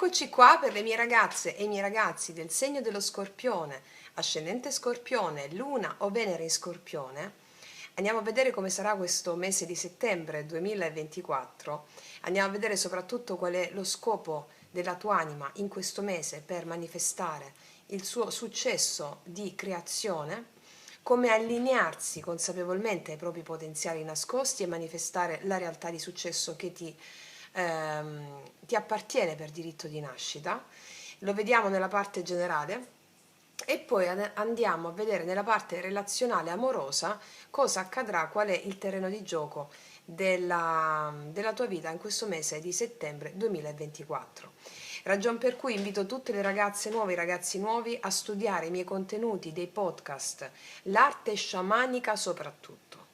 Eccoci qua per le mie ragazze e i miei ragazzi del segno dello Scorpione, ascendente Scorpione, Luna o Venere in Scorpione. Andiamo a vedere come sarà questo mese di settembre 2024. Andiamo a vedere soprattutto qual è lo scopo della tua anima in questo mese per manifestare il suo successo di creazione, come allinearsi consapevolmente ai propri potenziali nascosti e manifestare la realtà di successo che ti appartiene per diritto di nascita. Lo vediamo nella parte generale e poi andiamo a vedere nella parte relazionale amorosa cosa accadrà, qual è il terreno di gioco della tua vita in questo mese di settembre 2024. Ragion per cui invito tutte le ragazze nuove e i ragazzi nuovi a studiare i miei contenuti dei podcast, l'arte sciamanica soprattutto.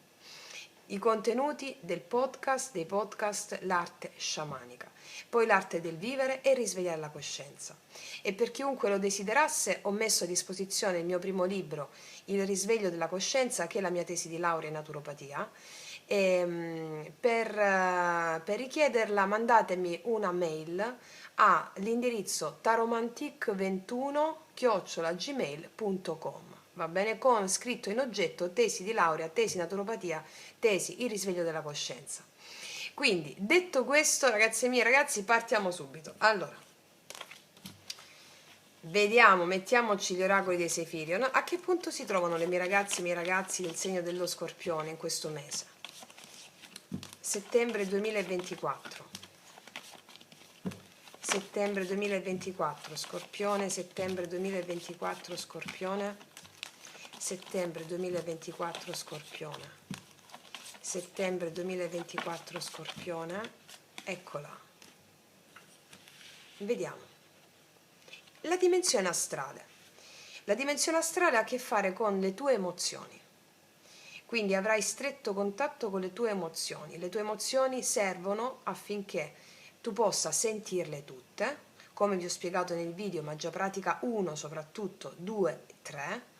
I contenuti dei podcast, l'arte sciamanica, poi l'arte del vivere e risvegliare la coscienza. E per chiunque lo desiderasse ho messo a disposizione il mio primo libro, Il risveglio della coscienza, che è la mia tesi di laurea in naturopatia. Per richiederla mandatemi una mail all'indirizzo taromantic21@gmail.com. Va bene, con scritto in oggetto tesi di laurea, tesi naturopatia, tesi il risveglio della coscienza. Quindi, detto questo, ragazze mie, ragazzi, partiamo subito. Allora, vediamo, mettiamoci gli oracoli dei sei figli. No? A che punto si trovano le mie ragazze e i miei ragazzi del segno dello Scorpione in questo mese? Settembre 2024. Settembre 2024, Scorpione, settembre 2024, Scorpione. Settembre 2024 Scorpione, settembre 2024 Scorpione, eccola. Vediamo. La dimensione astrale. La dimensione astrale ha a che fare con le tue emozioni, quindi avrai stretto contatto con le tue emozioni. Le tue emozioni servono affinché tu possa sentirle tutte, come vi ho spiegato nel video Magia Pratica 1, soprattutto 2 e 3,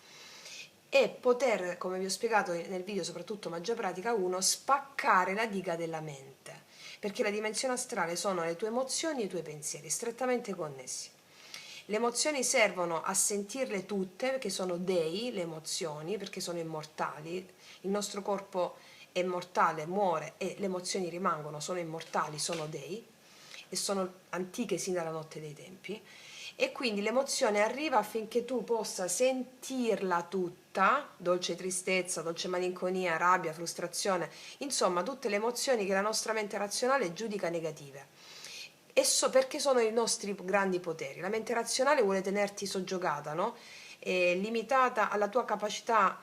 e poter, come vi ho spiegato nel video soprattutto Magia Pratica 1, spaccare la diga della mente, perché la dimensione astrale sono le tue emozioni e i tuoi pensieri, strettamente connessi. Le emozioni servono a sentirle tutte, perché sono dei, le emozioni, perché sono immortali, il nostro corpo è mortale, muore e le emozioni rimangono, sono immortali, sono dei e sono antiche sin dalla notte dei tempi. E quindi l'emozione arriva affinché tu possa sentirla tutta, dolce tristezza, dolce malinconia, rabbia, frustrazione, insomma tutte le emozioni che la nostra mente razionale giudica negative. Perché sono i nostri grandi poteri. La mente razionale vuole tenerti soggiogata, no? Limitata alla tua capacità,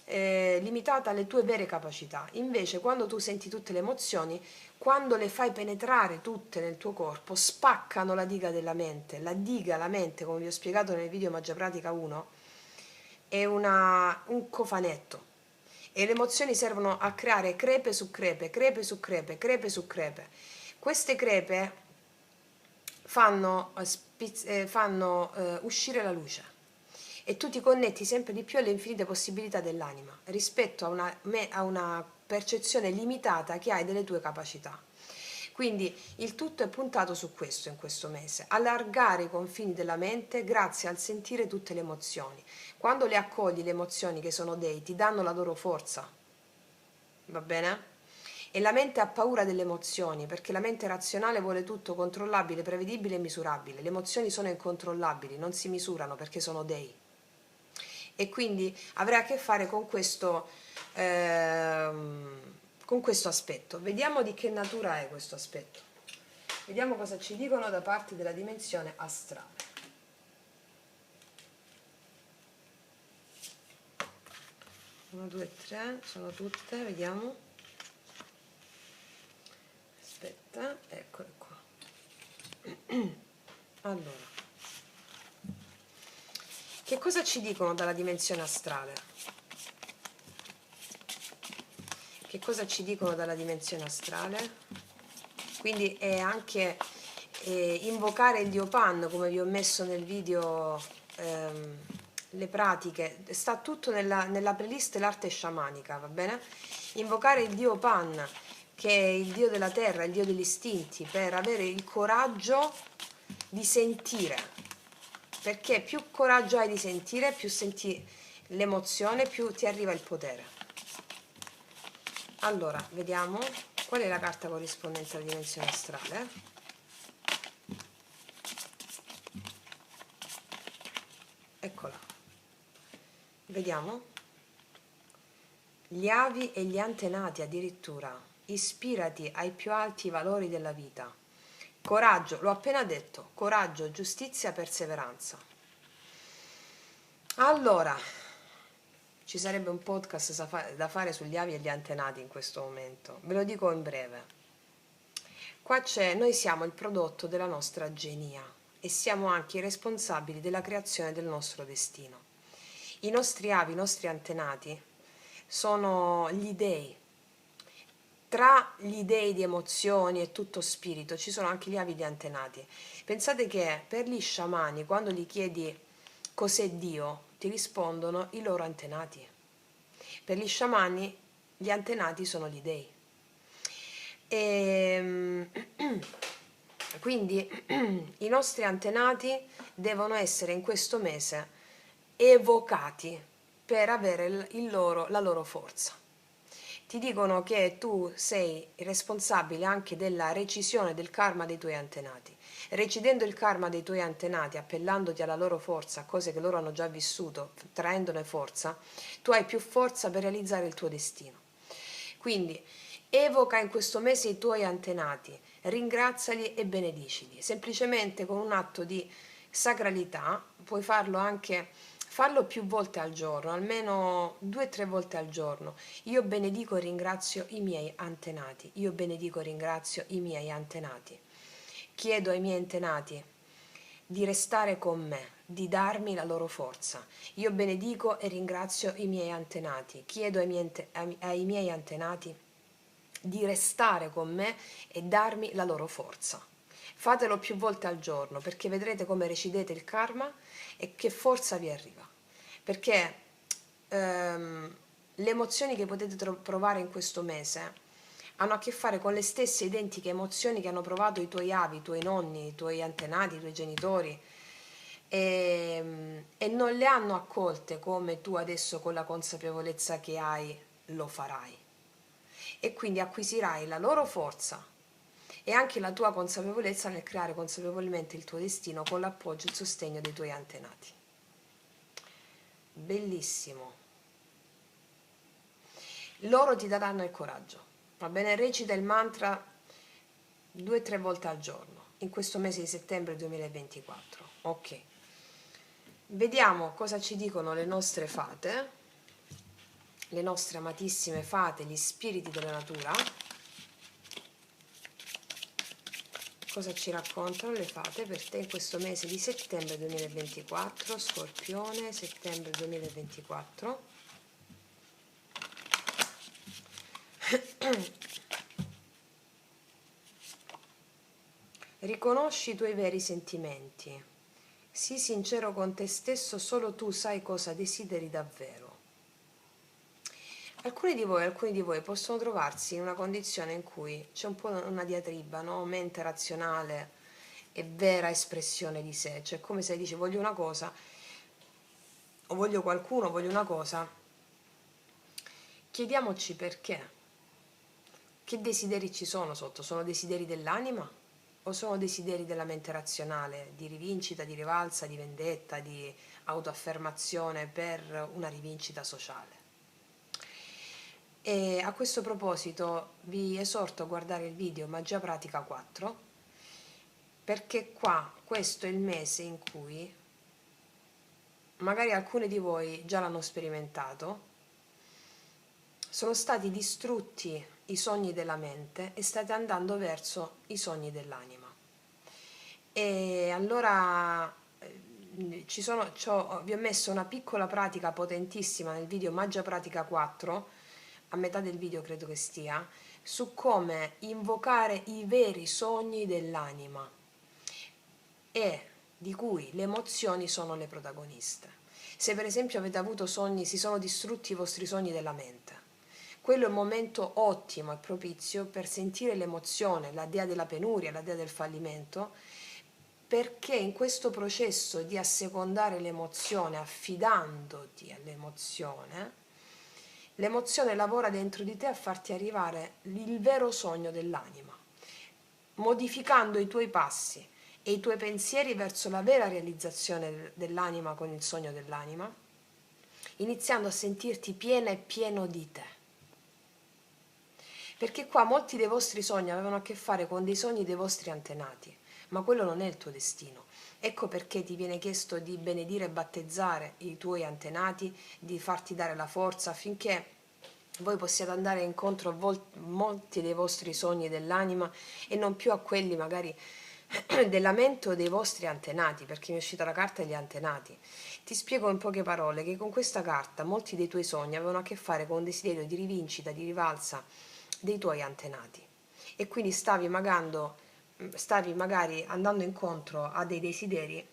limitata alle tue vere capacità. Invece quando tu senti tutte le emozioni, quando le fai penetrare tutte nel tuo corpo, spaccano la diga della mente. La mente, come vi ho spiegato nel video Magia Pratica 1, è un cofanetto. E le emozioni servono a creare crepe su crepe, crepe su crepe, crepe su crepe. Queste crepe fanno uscire la luce e tu ti connetti sempre di più alle infinite possibilità dell'anima rispetto a una percezione limitata che hai delle tue capacità. Quindi il tutto è puntato su questo in questo mese, allargare i confini della mente grazie al sentire tutte le emozioni. Quando le accogli le emozioni che sono dei, ti danno la loro forza, va bene? E la mente ha paura delle emozioni, perché la mente razionale vuole tutto controllabile, prevedibile e misurabile. Le emozioni sono incontrollabili, non si misurano perché sono dei. E quindi avrai a che fare con questo aspetto. Vediamo di che natura è questo aspetto. Vediamo cosa ci dicono da parte della dimensione astrale. 1, 2, 3, sono tutte, vediamo. Aspetta, eccole qua. Allora, che cosa ci dicono dalla dimensione astrale? Che cosa ci dicono dalla dimensione astrale? Quindi è anche invocare il Dio Pan, come vi ho messo nel video le pratiche, sta tutto nella playlist l'arte sciamanica, va bene? Invocare il Dio Pan, che è il Dio della terra, il Dio degli istinti, per avere il coraggio di sentire, perché più coraggio hai di sentire, più senti l'emozione, più ti arriva il potere. Allora, vediamo qual è la carta corrispondente alla dimensione astrale. Eccola. Vediamo. Gli avi e gli antenati addirittura. Ispirati ai più alti valori della vita. Coraggio, l'ho appena detto, coraggio, giustizia, perseveranza. Allora, ci sarebbe un podcast da fare sugli avi e gli antenati in questo momento, ve lo dico in breve. Qua c'è, noi siamo il prodotto della nostra genia e siamo anche i responsabili della creazione del nostro destino. I nostri avi, i nostri antenati sono gli dei. Tra gli dei di emozioni e tutto spirito ci sono anche gli avi di antenati. Pensate che per gli sciamani, quando gli chiedi cos'è Dio, ti rispondono i loro antenati. Per gli sciamani gli antenati sono gli dei. Quindi i nostri antenati devono essere in questo mese evocati per avere la loro forza. Ti dicono che tu sei responsabile anche della recisione del karma dei tuoi antenati. Recidendo il karma dei tuoi antenati, appellandoti alla loro forza, cose che loro hanno già vissuto, traendone forza, tu hai più forza per realizzare il tuo destino. Quindi evoca in questo mese i tuoi antenati, ringraziali e benedicili, semplicemente con un atto di sacralità. Puoi farlo anche, farlo più volte al giorno, almeno 2 o 3 volte al giorno. Io benedico e ringrazio i miei antenati, io benedico e ringrazio i miei antenati. Chiedo ai miei antenati di restare con me, di darmi la loro forza. Io benedico e ringrazio i miei antenati. Chiedo ai miei antenati di restare con me e darmi la loro forza. Fatelo più volte al giorno, perché vedrete come recidete il karma e che forza vi arriva. Perché le emozioni che potete provare in questo mese hanno a che fare con le stesse identiche emozioni che hanno provato i tuoi avi, i tuoi nonni, i tuoi antenati, i tuoi genitori, e non le hanno accolte come tu adesso con la consapevolezza che hai lo farai. E quindi acquisirai la loro forza e anche la tua consapevolezza nel creare consapevolmente il tuo destino con l'appoggio e il sostegno dei tuoi antenati. Bellissimo. Loro ti daranno il coraggio, va bene? Recita il mantra 2 o 3 volte al giorno in questo mese di settembre 2024. Ok, vediamo cosa ci dicono le nostre fate, le nostre amatissime fate, gli spiriti della natura. Cosa ci raccontano le fate per te in questo mese di settembre 2024, Scorpione, settembre 2024. Riconosci i tuoi veri sentimenti. Sii sincero con te stesso, solo tu sai cosa desideri davvero. Alcuni di voi possono trovarsi in una condizione in cui c'è un po' una diatriba, no? Mente razionale e vera espressione di sé, cioè come se dici voglio una cosa, o voglio qualcuno, voglio una cosa. Chiediamoci perché. Che desideri ci sono sotto? Sono desideri dell'anima o sono desideri della mente razionale, di rivincita, di rivalsa, di vendetta, di autoaffermazione per una rivincita sociale? E a questo proposito vi esorto a guardare il video Magia Pratica 4, perché questo è il mese in cui magari alcuni di voi già l'hanno sperimentato, sono stati distrutti i sogni della mente e state andando verso i sogni dell'anima. E allora vi ho messo una piccola pratica potentissima nel video Magia Pratica 4, a metà del video credo che stia, su come invocare i veri sogni dell'anima e di cui le emozioni sono le protagoniste. Se per esempio avete avuto sogni, si sono distrutti i vostri sogni della mente, quello è un momento ottimo e propizio per sentire l'emozione, la dea della penuria, la dea del fallimento, perché in questo processo di assecondare l'emozione, affidandoti all'emozione, l'emozione lavora dentro di te a farti arrivare il vero sogno dell'anima, modificando i tuoi passi e i tuoi pensieri verso la vera realizzazione dell'anima con il sogno dell'anima, iniziando a sentirti piena e pieno di te. Perché qua molti dei vostri sogni avevano a che fare con dei sogni dei vostri antenati, ma quello non è il tuo destino. Ecco perché ti viene chiesto di benedire e battezzare i tuoi antenati, di farti dare la forza affinché voi possiate andare incontro a molti dei vostri sogni dell'anima e non più a quelli magari del lamento dei vostri antenati, perché mi è uscita la carta degli antenati. Ti spiego in poche parole che con questa carta molti dei tuoi sogni avevano a che fare con un desiderio di rivincita, di rivalsa dei tuoi antenati e quindi stavi magari andando incontro a dei desideri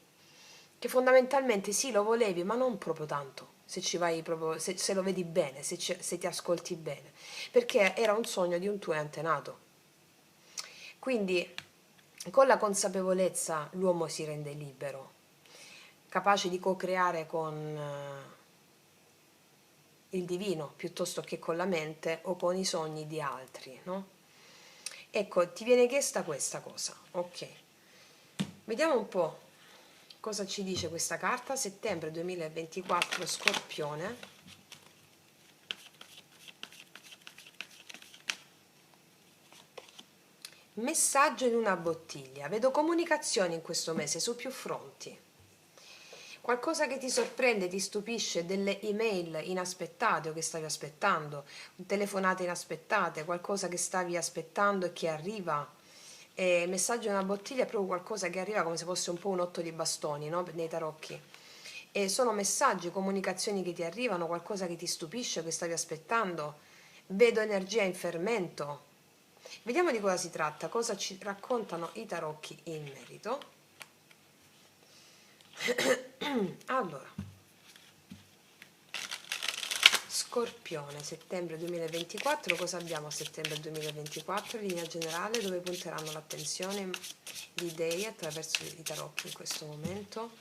che fondamentalmente sì lo volevi ma non proprio tanto, se ci vai proprio, se lo vedi bene, se ti ascolti bene, perché era un sogno di un tuo antenato. Quindi con la consapevolezza l'uomo si rende libero, capace di co-creare con il divino piuttosto che con la mente o con i sogni di altri, no? Ecco, ti viene chiesta questa cosa, ok. Vediamo un po' cosa ci dice questa carta, settembre 2024, Scorpione. Messaggio in una bottiglia. Vedo comunicazioni in questo mese su più fronti. Qualcosa che ti sorprende, ti stupisce, delle email inaspettate o che stavi aspettando, telefonate inaspettate, qualcosa che stavi aspettando e che arriva. Messaggio in una bottiglia è proprio qualcosa che arriva come se fosse un po' un 8 di bastoni, no? Nei tarocchi. E sono messaggi, comunicazioni che ti arrivano, qualcosa che ti stupisce, che stavi aspettando. Vedo energia in fermento. Vediamo di cosa si tratta, cosa ci raccontano i tarocchi in merito. Allora, Scorpione, settembre 2024, cosa abbiamo a settembre 2024? In linea generale, dove punteranno l'attenzione gli dei attraverso i tarocchi in questo momento?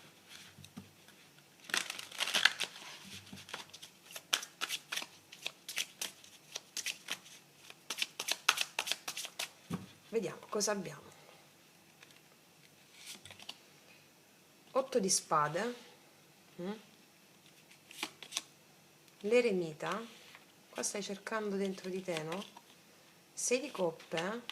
Vediamo cosa abbiamo. 8 di spade, l'eremita, qua stai cercando dentro di te, no? 6 di coppe,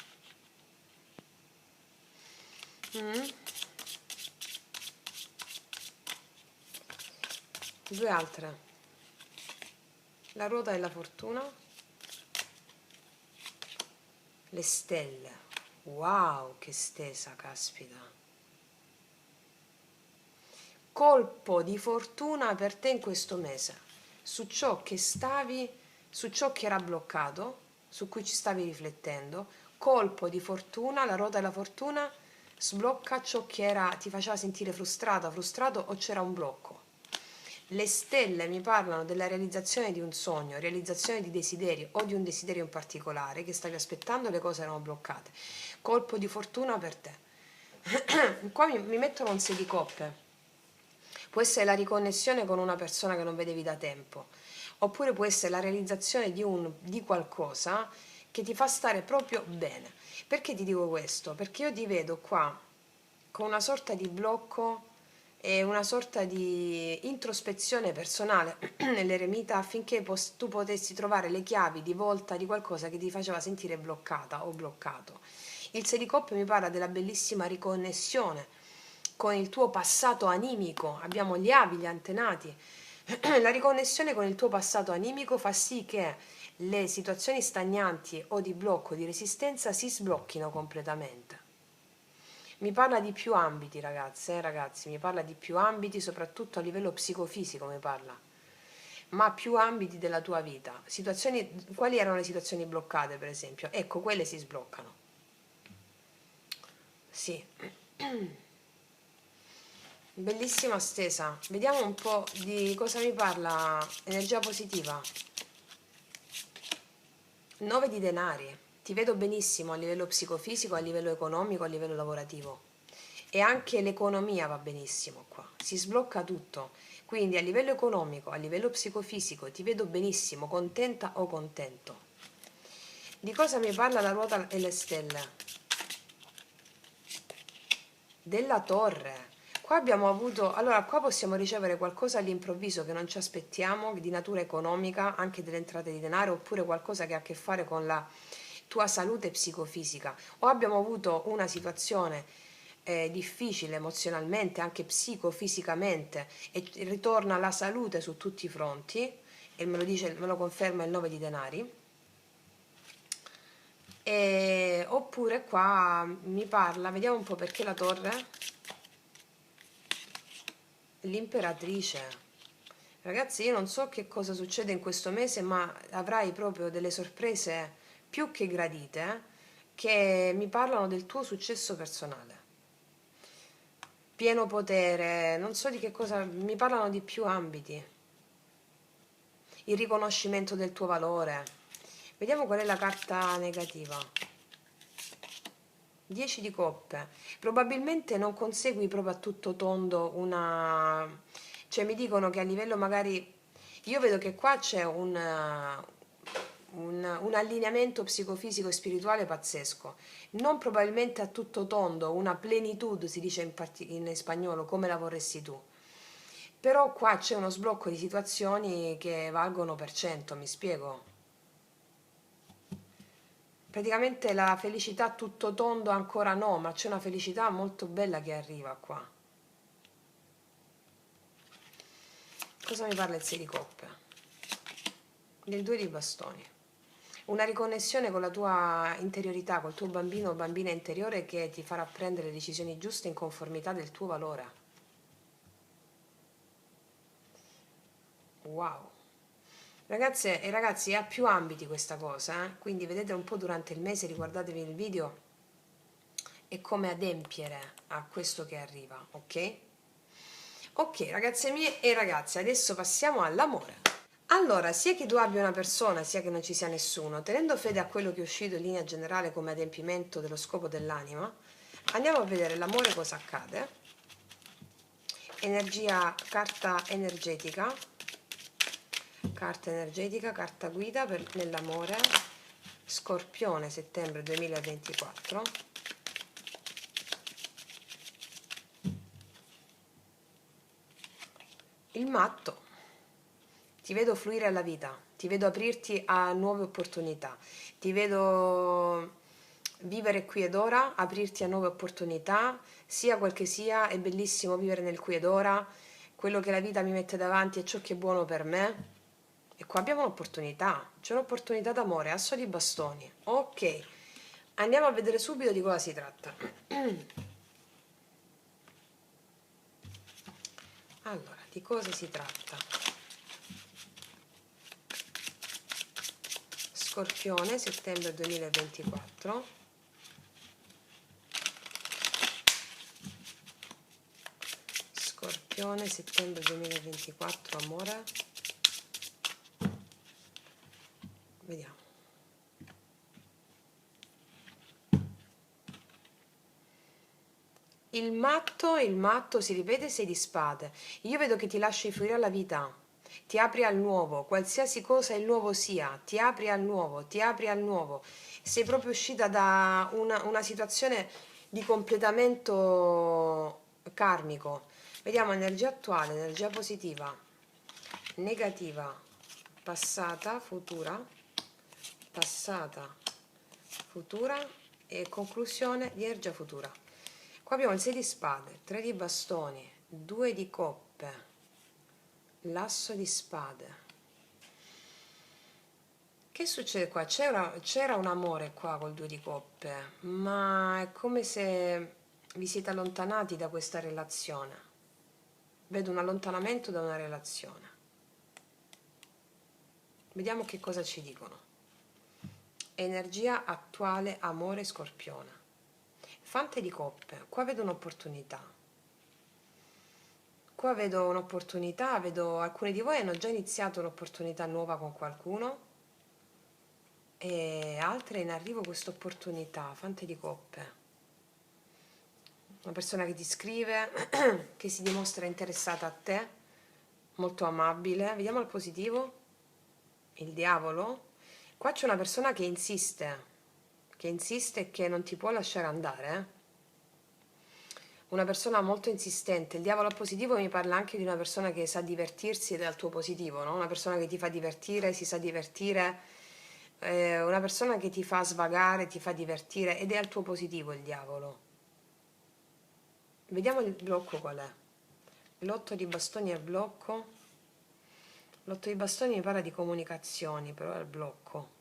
due altre, la ruota della fortuna, le stelle. Wow, che stesa, caspita. Colpo di fortuna per te in questo mese, su ciò che stavi, su ciò che era bloccato, su cui ci stavi riflettendo. Colpo di fortuna, la ruota della fortuna sblocca ciò che era, ti faceva sentire frustrato o c'era un blocco. Le stelle mi parlano della realizzazione di un sogno, realizzazione di desideri o di un desiderio in particolare che stavi aspettando, le cose erano bloccate. Colpo di fortuna per te. Qua mi mettono un 6 di coppe. Può essere la riconnessione con una persona che non vedevi da tempo, oppure può essere la realizzazione di qualcosa che ti fa stare proprio bene. Perché ti dico questo? Perché io ti vedo qua con una sorta di blocco e una sorta di introspezione personale nell'eremita affinché tu potessi trovare le chiavi di volta di qualcosa che ti faceva sentire bloccata o bloccato. Il 6 di coppe mi parla della bellissima riconnessione con il tuo passato animico, abbiamo gli avi, gli antenati. La riconnessione con il tuo passato animico fa sì che le situazioni stagnanti o di blocco, di resistenza si sblocchino completamente. Mi parla di più ambiti, ragazze, ragazzi, mi parla di più ambiti, soprattutto a livello psicofisico mi parla, ma più ambiti della tua vita. Quali erano le situazioni bloccate, per esempio? Ecco, quelle si sbloccano. Sì. Bellissima stesa. Vediamo un po' di cosa mi parla energia positiva. 9 di denari. Ti vedo benissimo a livello psicofisico, a livello economico, a livello lavorativo. e anche l'economia va benissimo qua, si sblocca tutto, quindi a livello economico, a livello psicofisico ti vedo benissimo, contenta o contento. Di cosa mi parla la ruota e le stelle? Della torre. Qua abbiamo avuto, allora qua possiamo ricevere qualcosa all'improvviso che non ci aspettiamo, di natura economica, anche delle entrate di denaro, oppure qualcosa che ha a che fare con la tua salute psicofisica. O abbiamo avuto una situazione difficile emozionalmente, anche psicofisicamente, e ritorna la salute su tutti i fronti, e me lo dice, me lo conferma il 9 di denari. Oppure qua mi parla, vediamo un po' perché la torre, l'imperatrice. Ragazzi, io non so che cosa succede in questo mese, ma avrai proprio delle sorprese più che gradite, che mi parlano del tuo successo personale. Pieno potere, non so di che cosa, mi parlano di più ambiti. Il riconoscimento del tuo valore. Vediamo qual è la carta negativa. 10 di coppe. Probabilmente non consegui proprio a tutto tondo una... Cioè mi dicono che a livello magari... Io vedo che qua c'è un allineamento psicofisico e spirituale pazzesco. Non probabilmente a tutto tondo, una plenitude si dice in spagnolo, come la vorresti tu. Però qua c'è uno sblocco di situazioni che valgono per 100, mi spiego? Praticamente la felicità a tutto tondo ancora no, ma c'è una felicità molto bella che arriva qua. Cosa mi parla il 6 di coppe? Del 2 di bastoni. Una riconnessione con la tua interiorità, col tuo bambino o bambina interiore che ti farà prendere decisioni giuste in conformità del tuo valore. Wow. Ragazze e ragazzi, ha più ambiti questa cosa, quindi vedete un po' durante il mese, riguardatevi il video e come adempiere a questo che arriva, ok? Ok, ragazze mie e ragazzi, adesso passiamo all'amore. Allora, sia che tu abbia una persona, sia che non ci sia nessuno, tenendo fede a quello che è uscito in linea generale come adempimento dello scopo dell'anima, andiamo a vedere l'amore cosa accade. Energia, carta energetica, carta guida nell'amore, Scorpione, settembre 2024. Il matto. Ti vedo fluire alla vita, ti vedo aprirti a nuove opportunità, ti vedo vivere qui ed ora, aprirti a nuove opportunità, sia quel che sia, è bellissimo vivere nel qui ed ora, quello che la vita mi mette davanti è ciò che è buono per me. E qua abbiamo un'opportunità, c'è un'opportunità d'amore, asso di bastoni. Ok, andiamo a vedere subito di cosa si tratta. Allora, di cosa si tratta? Scorpione, settembre 2024. Scorpione, settembre 2024, amore. Vediamo. Il matto si ripete 6 di spade. Io vedo che ti lasci fluire alla vita, ti apri al nuovo, qualsiasi cosa il nuovo sia, ti apri al nuovo, ti apri al nuovo. Sei proprio uscita da una situazione di completamento karmico. Vediamo energia attuale, energia positiva, negativa, passata, futura e conclusione di energia futura. Qua abbiamo il 6 di spade, 3 di bastoni, 2 di coppe, l'asso di spade. Che succede qua? C'era un amore qua col 2 di coppe, ma è come se vi siete allontanati da questa relazione. Vedo un allontanamento da una relazione. Vediamo che cosa ci dicono. Energia attuale, amore, Scorpione. Fante di coppe, qua vedo un'opportunità. Qua vedo un'opportunità, vedo alcuni di voi hanno già iniziato un'opportunità nuova con qualcuno e altre in arrivo questa opportunità, Fante di coppe. una persona che ti scrive, che si dimostra interessata a te, molto amabile. Vediamo il positivo, il diavolo. Qua c'è una persona che insiste e che non ti può lasciare andare, una persona molto insistente. Il diavolo al positivo mi parla anche di una persona che sa divertirsi ed è al tuo positivo, no? Una persona che ti fa divertire, si sa divertire, una persona che ti fa svagare, ti fa divertire ed è al tuo positivo il diavolo. Vediamo il blocco qual è. L'8 di bastoni è il blocco. L'8 di bastoni mi parla di comunicazioni, però è il blocco.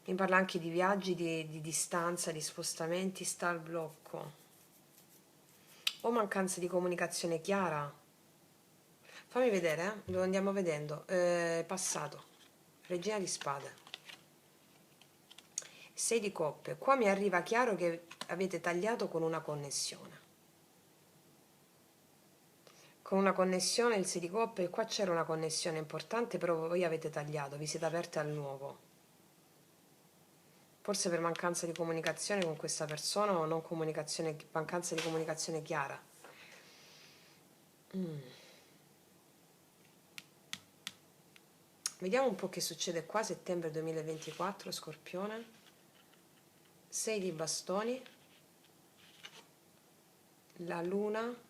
Mi parla anche di viaggi, di distanza, di spostamenti, sta al blocco. O mancanza di comunicazione chiara. Fammi vedere, lo andiamo vedendo. Passato. Regina di spade. 6 di coppe. Qua mi arriva chiaro che avete tagliato con una connessione. Con una connessione, il 6 di coppe, qua c'era una connessione importante, però voi avete tagliato, vi siete aperte al nuovo. Forse per mancanza di comunicazione con questa persona o non comunicazione, mancanza di comunicazione chiara. Vediamo un po' che succede qua, settembre 2024, Scorpione. 6 di bastoni. La luna.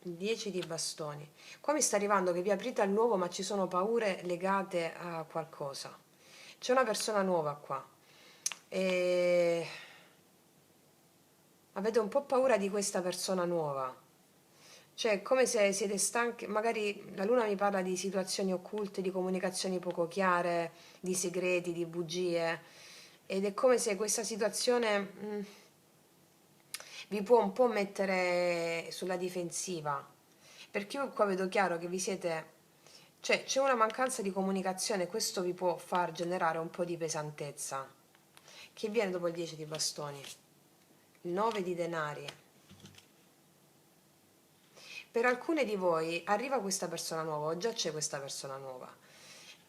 10 di bastoni. Qua mi sta arrivando che vi aprite al nuovo, ma ci sono paure legate a qualcosa. C'è una persona nuova qua. E avete un po' paura di questa persona nuova. Cioè, come se siete stanchi, magari la luna mi parla di situazioni occulte, di comunicazioni poco chiare, di segreti, di bugie, ed è come se questa situazione vi può un po' mettere sulla difensiva, perché io qua vedo chiaro che vi siete, cioè c'è una mancanza di comunicazione, questo vi può far generare un po' di pesantezza. Che viene dopo il 10 di bastoni? Il 9 di denari. Per alcune di voi arriva questa persona nuova, o già c'è questa persona nuova.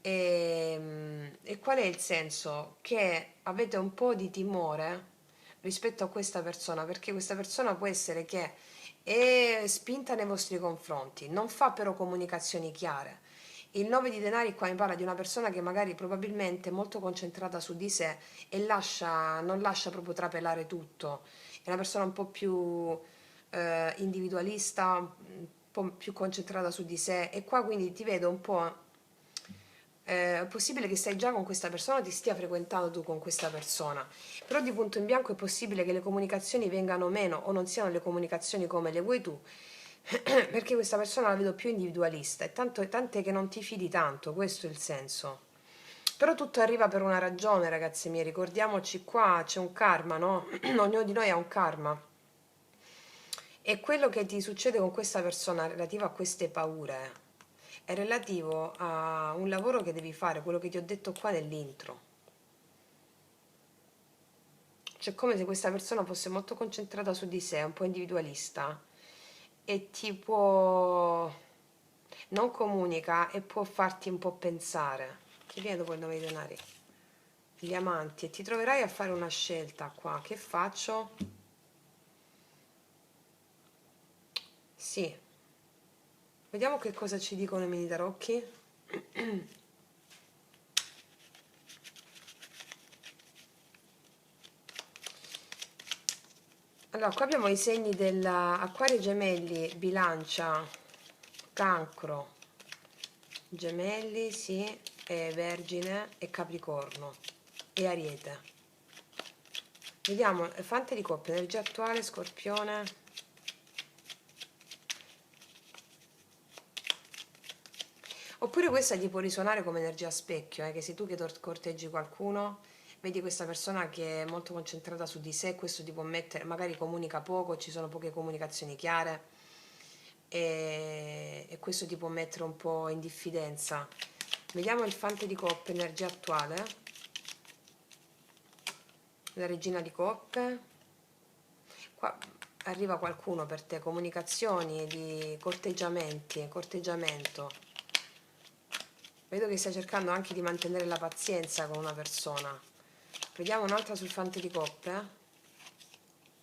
E qual è il senso? Che avete un po' di timore rispetto a questa persona, perché questa persona può essere che è spinta nei vostri confronti, non fa però comunicazioni chiare. Il 9 di denari qua mi parla di una persona che magari probabilmente è molto concentrata su di sé e non lascia proprio trapelare tutto. È una persona un po' più individualista, un po' più concentrata su di sé, e qua quindi ti vedo un po'. È possibile che stai già con questa persona o ti stia frequentando tu con questa persona, però di punto in bianco è possibile che le comunicazioni vengano meno o non siano le comunicazioni come le vuoi tu, perché questa persona la vedo più individualista e tant'è che non ti fidi tanto, questo è il senso. Però tutto arriva per una ragione, ragazzi miei, ricordiamoci, qua c'è un karma, no? Ognuno di noi ha un karma. E quello che ti succede con questa persona relativo a queste paure è relativo a un lavoro che devi fare, quello che ti ho detto qua nell'intro. Cioè, come se questa persona fosse molto concentrata su di sé, un po' individualista, e ti può, non comunica e può farti un po' pensare. Che viene dopo il 9 di denari? Gli amanti, e ti troverai a fare una scelta qua. Che faccio? Sì. Vediamo che cosa ci dicono i mini tarocchi. Allora, qua abbiamo i segni dell'Acquario, Gemelli, Bilancia, Cancro, Gemelli, sì, e Vergine e Capricorno e Ariete. Vediamo, Fante di coppia, energia attuale, Scorpione. Oppure questa ti può risuonare come energia a specchio, che sei tu che corteggi qualcuno, vedi questa persona che è molto concentrata su di sé, questo ti può mettere, magari comunica poco, ci sono poche comunicazioni chiare, e questo ti può mettere un po' in diffidenza. Vediamo il Fante di coppe, energia attuale, la Regina di coppe. Qua arriva qualcuno per te, comunicazioni, di corteggiamento. Vedo che stai cercando anche di mantenere la pazienza con una persona. Vediamo un'altra sul fante di coppe.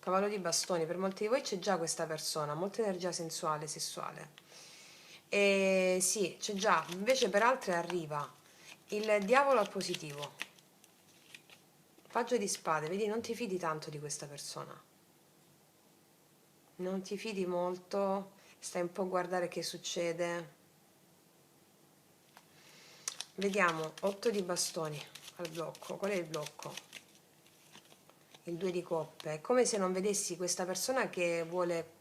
Cavallo di bastoni, per molti di voi c'è già questa persona, molta energia sensuale, sessuale. E sì, c'è già, invece per altre arriva il diavolo al positivo. Paggio di spade, vedi, non ti fidi tanto di questa persona. Non ti fidi molto, stai un po' a guardare che succede. Vediamo, 8 di bastoni al blocco. Qual è il blocco? Il 2 di coppe. È come se non vedessi questa persona che vuole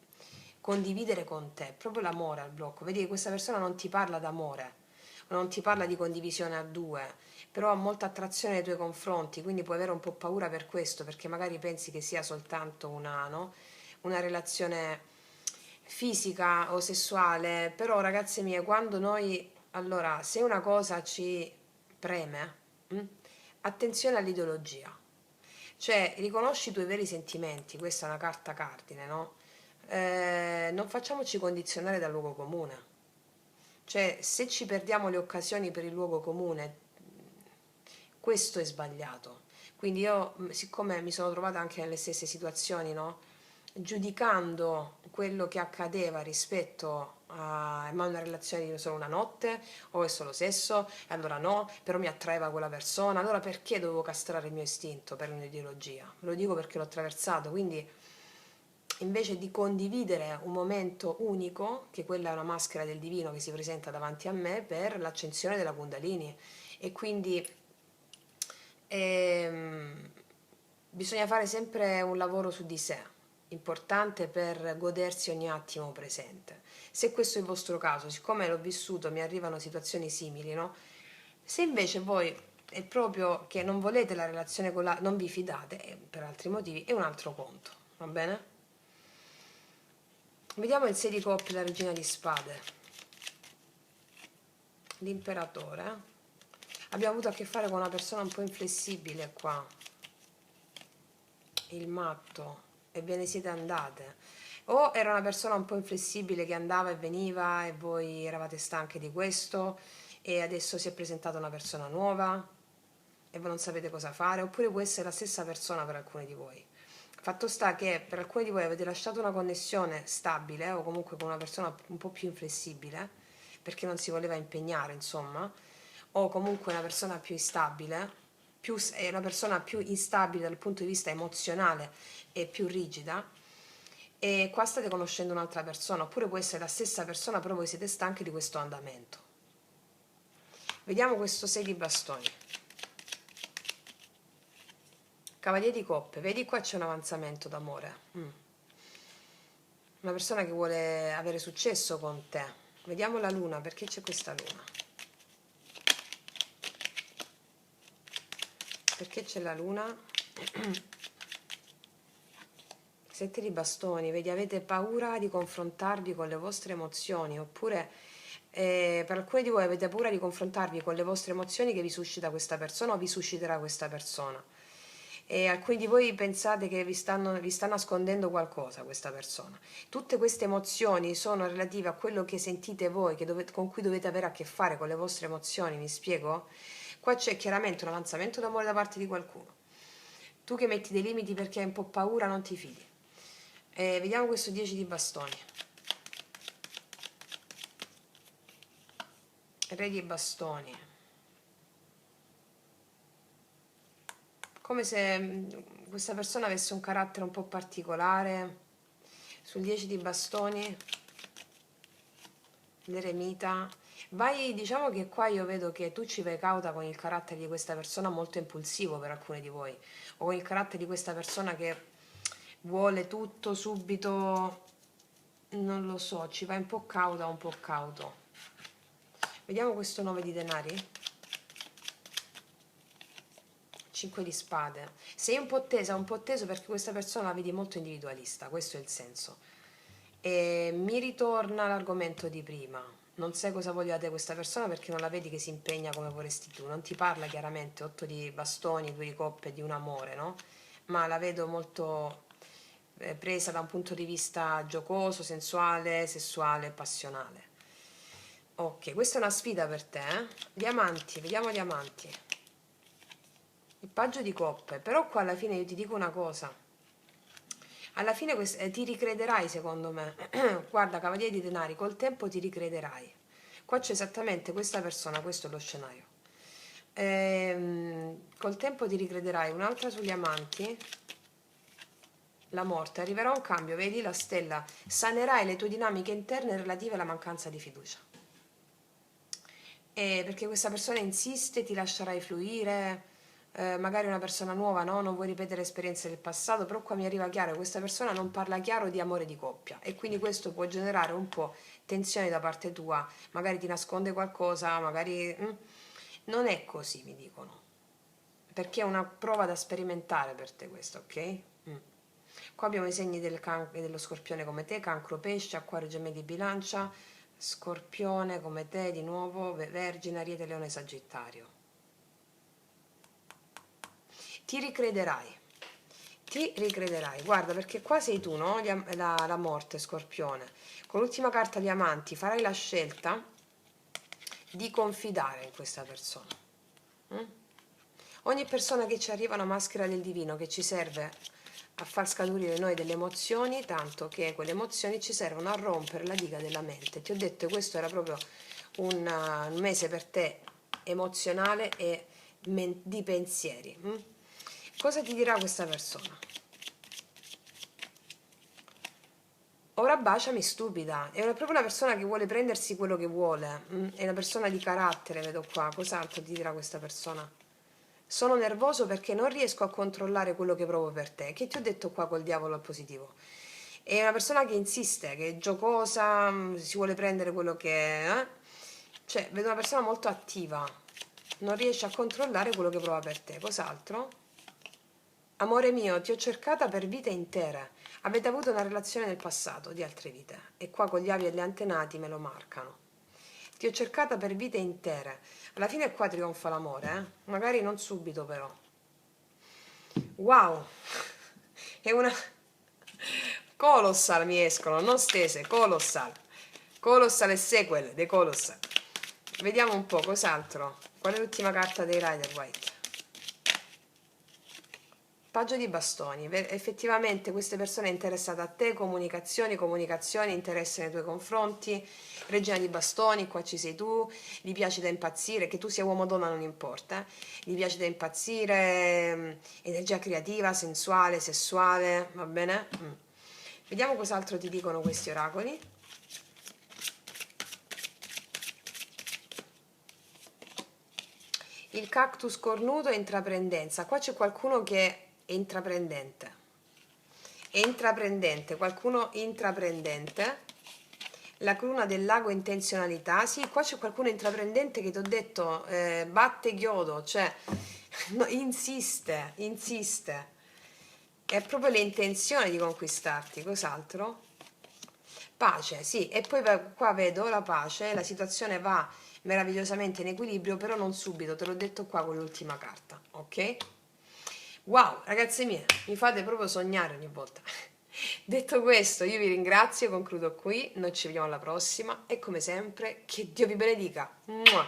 condividere con te, proprio l'amore al blocco. Vedi che questa persona non ti parla d'amore, non ti parla di condivisione a due, però ha molta attrazione nei tuoi confronti, quindi puoi avere un po' paura per questo, perché magari pensi che sia soltanto una, no? Una relazione fisica o sessuale, però ragazze mie, quando noi, allora, se una cosa ci preme, attenzione all'ideologia, cioè riconosci i tuoi veri sentimenti, questa è una carta cardine, no? Non facciamoci condizionare dal luogo comune, cioè se ci perdiamo le occasioni per il luogo comune, questo è sbagliato. Quindi io, siccome mi sono trovata anche nelle stesse situazioni, no? Giudicando quello che accadeva rispetto a ma una relazione di solo una notte o è solo sesso, e allora no, però mi attraeva quella persona, allora perché dovevo castrare il mio istinto per un'ideologia? Ve lo dico perché l'ho attraversato, quindi invece di condividere un momento unico, che quella è una maschera del divino che si presenta davanti a me per l'accensione della Kundalini, e quindi ehm, bisogna fare sempre un lavoro su di sé, importante per godersi ogni attimo presente. Se questo è il vostro caso, siccome l'ho vissuto, mi arrivano situazioni simili, no? Se invece voi è proprio che non volete la relazione con la, non vi fidate, per altri motivi, è un altro conto, va bene? Vediamo il 6 di coppie, la regina di spade, l'imperatore. Abbiamo avuto a che fare con una persona un po' inflessibile qua, il matto, e ve ne siete andate. O era una persona un po' inflessibile che andava e veniva e voi eravate stanche di questo e adesso si è presentata una persona nuova e voi non sapete cosa fare, oppure può essere la stessa persona per alcuni di voi. Fatto sta che per alcuni di voi avete lasciato una connessione stabile o comunque con una persona un po' più inflessibile perché non si voleva impegnare, insomma, o comunque una persona più instabile, è una persona più instabile dal punto di vista emozionale e più rigida, e qua state conoscendo un'altra persona, oppure può essere la stessa persona, però voi siete stanchi di questo andamento. Vediamo questo 6 di bastoni. Cavaliere di coppe, vedi qua c'è un avanzamento d'amore. Una persona che vuole avere successo con te. Vediamo la luna, perché c'è questa luna? Perché c'è la luna? 7 di bastoni, vedi, avete paura di confrontarvi con le vostre emozioni, oppure per alcuni di voi avete paura di confrontarvi con le vostre emozioni che vi suscita questa persona o vi susciterà questa persona. E alcuni di voi pensate che vi sta nascondendo qualcosa questa persona. Tutte queste emozioni sono relative a quello che sentite voi, con cui dovete avere a che fare con le vostre emozioni, mi spiego? Qua c'è chiaramente un avanzamento d'amore da parte di qualcuno. Tu che metti dei limiti perché hai un po' paura, non ti fidi. Vediamo questo 10 di bastoni. Re di bastoni. Come se questa persona avesse un carattere un po' particolare. Sul 10 di bastoni, l'eremita. Vai, diciamo che qua io vedo che tu ci vai cauta con il carattere di questa persona molto impulsivo per alcuni di voi, o con il carattere di questa persona che vuole tutto subito, non lo so, ci vai un po' cauta, un po' cauto. Vediamo questo 9 di denari. 5 di spade. Sei un po' teso perché questa persona la vedi molto individualista, questo è il senso. E mi ritorna l'argomento di prima. Non sai cosa voglia da te questa persona perché non la vedi che si impegna come vorresti tu. Non ti parla chiaramente 8 di bastoni, 2 di coppe, di un amore, no? Ma la vedo molto presa da un punto di vista giocoso, sensuale, sessuale, passionale. Ok, questa è una sfida per te, eh? Diamanti, vediamo diamanti. il paggio di coppe, però qua alla fine io ti dico una cosa, alla fine ti ricrederai secondo me. Guarda, cavaliere di denari, col tempo ti ricrederai. Qua c'è esattamente questa persona, questo è lo scenario. Col tempo ti ricrederai. Un'altra sugli amanti, la morte, arriverà un cambio, vedi la stella, sanerai le tue dinamiche interne relative alla mancanza di fiducia. Perché questa persona insiste, ti lascerai fluire, magari una persona nuova, no? Non vuoi ripetere esperienze del passato, però qua mi arriva chiaro che questa persona non parla chiaro di amore di coppia e quindi questo può generare un po' tensione da parte tua, magari ti nasconde qualcosa, magari non è così, mi dicono, perché è una prova da sperimentare per te questo, ok? Qua abbiamo i segni dello scorpione come te, cancro, pesce, acquario, gemelli, bilancia, scorpione come te di nuovo, vergine, ariete, leone, sagittario. Ti ricrederai, guarda, perché qua sei tu, no? La morte, scorpione. Con l'ultima carta gli amanti farai la scelta di confidare in questa persona. Ogni persona che ci arriva è una maschera del divino che ci serve a far scaturire noi delle emozioni, tanto che quelle emozioni ci servono a rompere la diga della mente. Ti ho detto che questo era proprio un mese per te emozionale e di pensieri. Cosa ti dirà questa persona? Ora baciami stupida, è proprio una persona che vuole prendersi quello che vuole, è una persona di carattere, vedo qua. Cos'altro ti dirà questa persona? Sono nervoso perché non riesco a controllare quello che provo per te. Che ti ho detto qua col diavolo al positivo? È una persona che insiste, che è giocosa, si vuole prendere quello che cioè, vedo una persona molto attiva, non riesce a controllare quello che prova per te. Cos'altro? Amore mio, ti ho cercata per vite intere. Avete avuto una relazione nel passato di altre vite e qua con gli avi e gli antenati me lo marcano. Ti ho cercata per vite intere. Alla fine qua trionfa l'amore, magari non subito però. Wow, è una colossal, mi escono, non stese, colossal. Colossal e sequel dei colossal. Vediamo un po' cos'altro. Qual è l'ultima carta dei Rider White? Paggio di bastoni, effettivamente queste persone interessate a te, comunicazioni, interesse nei tuoi confronti, regina di bastoni, qua ci sei tu, gli piace da impazzire, che tu sia uomo o donna non importa, gli piace da impazzire, energia creativa, sensuale, sessuale, va bene? Vediamo cos'altro ti dicono questi oracoli. Il cactus cornuto e intraprendenza, qua c'è qualcuno che è intraprendente, qualcuno intraprendente. La cruna del lago, intenzionalità, sì, qua c'è qualcuno intraprendente che ti ho detto batte chiodo, cioè no, insiste, è proprio l'intenzione di conquistarti. Cos'altro? Pace, sì, e poi qua vedo la pace, la situazione va meravigliosamente in equilibrio, però non subito, te l'ho detto qua con l'ultima carta, ok? Wow, ragazze mie, mi fate proprio sognare ogni volta. Detto questo, io vi ringrazio, concludo qui, noi ci vediamo alla prossima e come sempre, che Dio vi benedica. Mua!